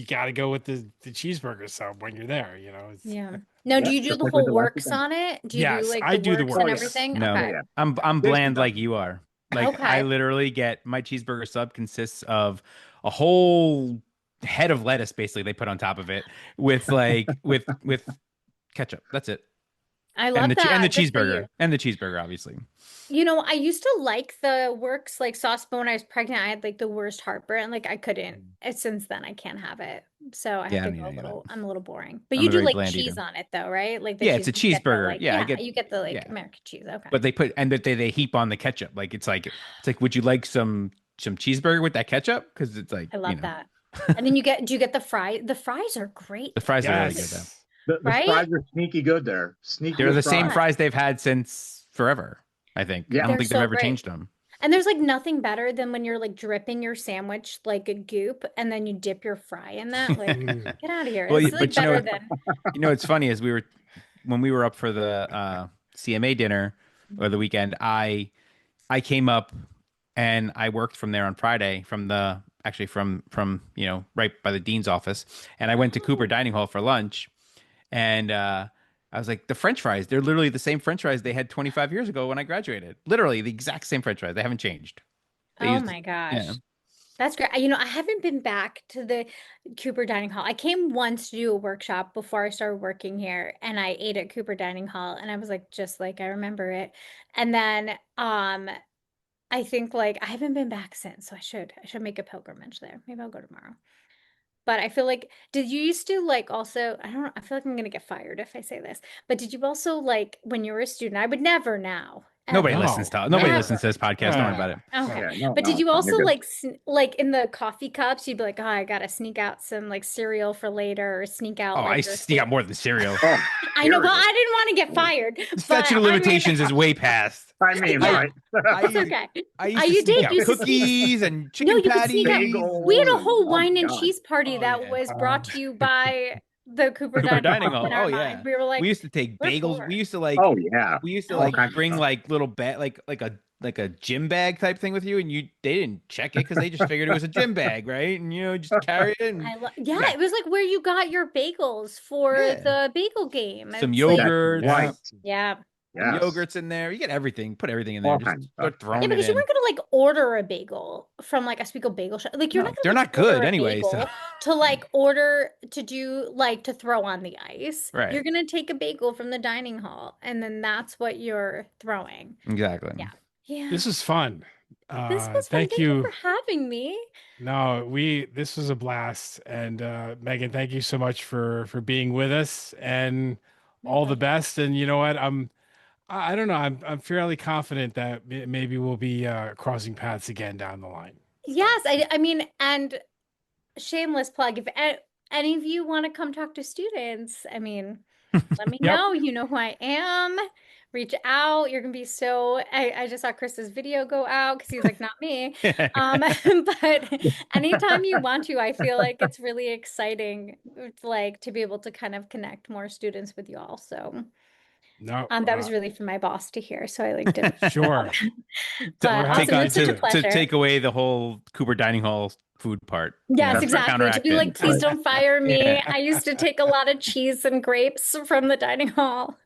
gotta go with the cheeseburger sub when you're there. It's, Yeah. Now, do Yeah, you do just the like we whole did last works weekend. on it? Do you do yes, like I the do the works and works. everything? No, Okay. Yeah. I'm There's bland no- like you are. Like Okay. I literally get my cheeseburger sub consists of a whole head of lettuce basically they put on top of it with like with ketchup. That's it. I love And the that. Good for you. cheeseburger obviously. I used to like the works like sauce, but when I was pregnant, I had like the worst heartburn. Like I couldn't. Since then, I can't have it. So I have Yeah, I to don't go need any of that. I'm a little boring. But I'm you a do very like bland cheese eater. on it though, right? Like the Yeah, cheese. it's a You get the, cheeseburger. like, Yeah, I get you get the like yeah. American cheese. Okay. But they heap on the ketchup. Like it's like would you like some cheeseburger with that ketchup? Because it's like, I love that. And then do you get the fries? The fries are great, the fries are really good though. Yes. The right? fries are sneaky good there. Sneaky They're with the same fries. fries they've had since forever, I think. Yeah. I don't They're think they've so ever great. changed them. And there's like nothing better than when you're like dripping your sandwich like a goop and then you dip your fry in that. Like, Mm. get out of here. Well, It's like but you know, better than. it's funny is when we were up for the CMA dinner or the weekend, I came up and I worked from there on Friday from right by the dean's office, and I went to Cooper Dining Hall for lunch, and I was like, the French fries, they're literally the same French fries they had 25 years ago when I graduated. Literally the exact same French fries. They haven't changed. They Oh used- my gosh. yeah. That's great. I haven't been back to the Cooper Dining Hall. I came once to do a workshop before I started working here, and I ate at Cooper Dining Hall, and I was like, just like I remember it. And then I think like I haven't been back since, so I should make a pilgrimage there. Maybe I'll go tomorrow. But I feel like, did you used to like also, I don't know, I feel like I'm gonna get fired if I say this, but did you also like when you were a student? I would never now. Nobody ever, listens to never. this podcast. Don't worry about it. Okay. Yeah, no, But did no, you no, also you're good. like in the coffee cups, you'd be like, oh, I gotta sneak out some like cereal for later or sneak out Oh, like I your sneak out more than cereal. Oh, I know, but cereal. I didn't want to get fired. The statute of but I mean, limitations is way past. I mean, Yeah. right. it's okay. I used you to sneak did. out You used to sneak- cookies and No, chicken you could patties. sneak out. Bagels We had a and- whole oh wine my and God. cheese party Oh, that yeah. was brought to you by the Cooper Cooper Dining Hall. Hall. in our Oh, yeah. mind. We were like, We used to take we're bagels. poor. We used to like Oh yeah. All like kinds of bring stuff. like little bag like a gym bag type thing with you, and they didn't check it because they just figured it was a gym bag, right? And just carry it and yeah, it was like where you got your bagels for Yeah. the bagel game. some It's like- yogurt, Right. yeah. some Yes. yogurts in there. You get everything. Put everything in there. All Just kinds of start stuff. throwing Yeah, it because you in. weren't gonna like order a bagel from like a Oswego bagel shop. Like you're No, not gonna they're like, not good order a anyway, so- bagel to like order to do like to throw on the ice. Right. You're gonna take a bagel from the dining hall, and then that's what you're throwing. Exactly. Yeah. Yeah. This is fun. This was fun. Thank you. for having me. No, this was a blast. And Megan, thank you so much for being with us, and My all the pleasure. best. And you know what? I don't know. I'm fairly confident that maybe we'll be crossing paths again down the line. Yes, I mean, and shameless plug. If any of you want to come talk to students, I mean, let me Yep. know. You know who I am. Reach out. You're gonna be so. I just saw Chris's video go out because he's like, not me. But anytime you want to, I feel like it's really exciting, like to be able to kind of connect more students with you all. So No, That was really for my boss to hear, so I liked it. sure. But We're awesome. happy It was such a to pleasure. take away the whole Cooper Dining Hall food part. Yes, to exactly. To counteract be it. like, please don't fire me. Yeah. I used to take a lot of cheese and grapes from the dining hall.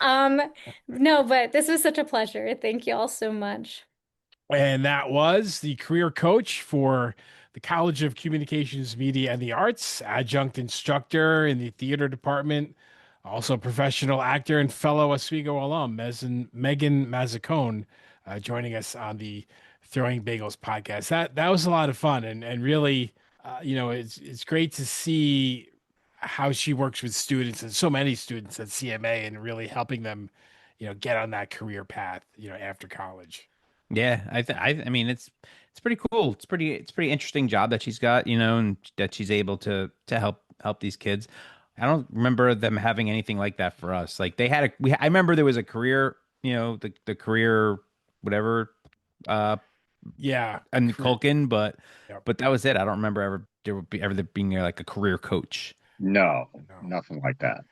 No, but this was such a pleasure. Thank you all so much. And that was the career coach for the College of Communications, Media, and the Arts, adjunct instructor in the theater department, also professional actor and fellow Oswego alum, Megan Mazzoccone, joining us on the Throwing Bagels podcast. That was a lot of fun, and really, it's great to see how she works with students and so many students at CMA and really helping them, get on that career path, after college. Yeah, I mean it's pretty cool. It's pretty interesting job that she's got, and that she's able to help these kids. I don't remember them having anything like that for us. Like they had I remember there was a career, the career whatever Yeah, and Culkin, but Yep. but that was it. I don't remember there being like a career coach. No, No. nothing like that.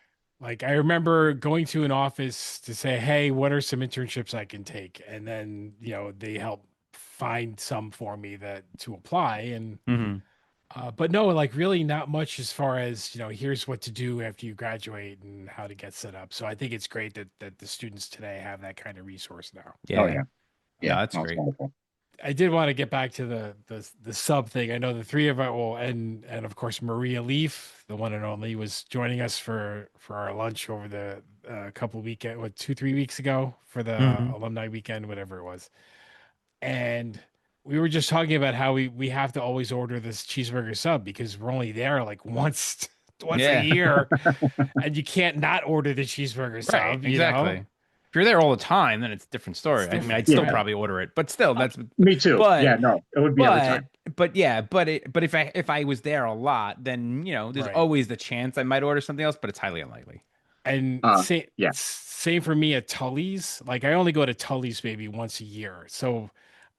Like I remember going to an office to say, "Hey, what are some internships I can take?" And then, they help find some for me to apply. And but no, like really not much as far as, here's what to do after you graduate and how to get set up. So I think it's great that the students today have that kind of resource now. Yeah. Oh yeah. Yeah, that's no, it's great. wonderful. I did want to get back to the sub thing. I know the three of us, well, and of course Maria Leaf, the one and only, was joining us for our lunch over the couple weekend, 2-3 weeks ago for the alumni weekend, whatever it was. And we were just talking about how we have to always order this cheeseburger sub because we're only there like once a year, and you can't not order the cheeseburger sub. Right, exactly. If you're there all the time, then it's a different story. I mean, I'd still probably order it, but still, that's Me too. But, yeah, no, it would be every time. But if I was there a lot, then there's Right. always the chance I might order something else, but it's highly unlikely. And yeah. same for me at Tully's. Like I only go to Tully's maybe once a year, so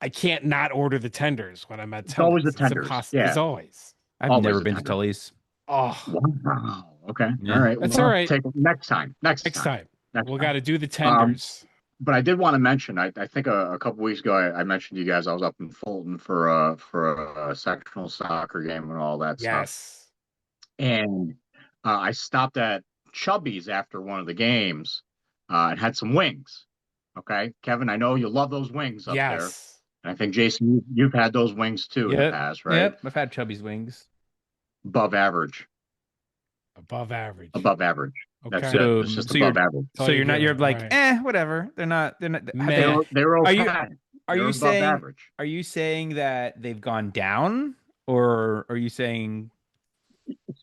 I can't not order the tenders when I'm at Tully's. Always the tenders. Impossible. It's always. I've Always never a been to tender. Tully's. Oh, Wow. Okay. Yeah. All right. That's well, all right. Take next time. Next time. Next We'll time. got to do the tenders. But I did want to mention, I think a couple weeks ago, I mentioned to you guys I was up in Fulton for a sectional soccer game and all that stuff. Yes. And I stopped at Chubby's after one of the games and had some wings. Okay, Kevin, I know you love those wings up there. Yes. And I think Jason, you've had those wings too in the past, right? Yep, I've had Chubby's wings. Above average. Above average. Above average. Okay. That's So- it. It's just so above you're- average. all So you're you're not. doing. You're like, Right. whatever. They're not. They Man. were okay. Are you above saying? average? Are you saying that they've gone down, or are you saying?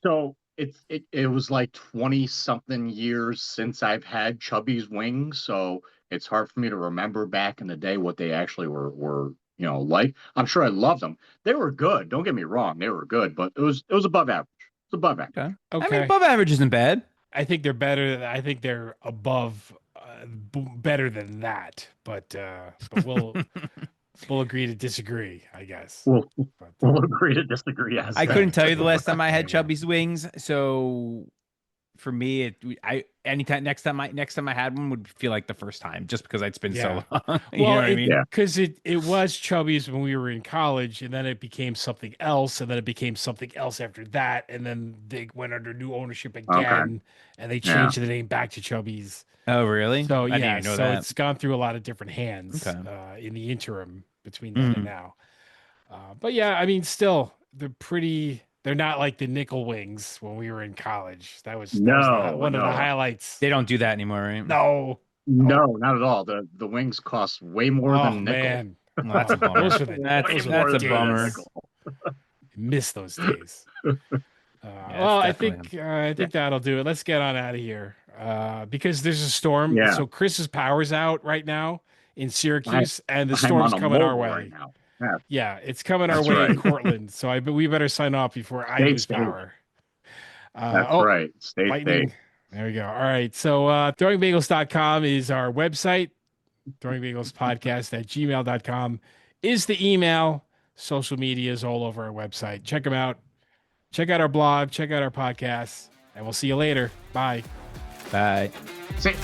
So it was like 20 something years since I've had Chubby's wings, so it's hard for me to remember back in the day what they actually were like. I'm sure I loved them. They were good. Don't get me wrong, they were good, but it was above average. It's above average. Okay. Okay. I mean, above average isn't bad. I think they're better. I think they're above, better than that. But we'll agree to disagree, I guess. We'll But, agree to disagree. Yes. I couldn't tell you the last time I had Yeah. Chubby's wings. So for me, next time I had one would feel like the first time, just because it's been so long. You know what I mean? Yeah. because it was Chubby's when we were in college, and then it became something else, and then it became something else after that, and then they went under new ownership again, and they changed the name back to Chubby's. Oh, really? So I didn't yeah, even know so that. it's gone through a lot of different hands Okay. in the interim between then and now. But yeah, I mean, still they're not like the nickel wings when we were in college. That was one of the highlights. They don't do that anymore, right? No, No, not at all. The wings cost way more than nickel. man, Well, that's a bummer. Those were the- That's those were a the bummer. days. Miss those days. it's Well, I definitely think that'll do it. Let's get on out of here because there's a storm. Yeah. So Chris's power's out right now in Syracuse, and the I'm storm's on a coming our mobile way. right now. Yeah, it's coming our That's way in right. Cortland. So we better sign off before I Stay lose safe. power. That's right. Stay Lightning. safe. There we go. All right. So throwingbagels.com is our website. throwingbagelspodcast@gmail.com is the email. Social media is all over our website. Check them out. Check out our blog. Check out our podcasts. And we'll see you later. Bye. Bye. See.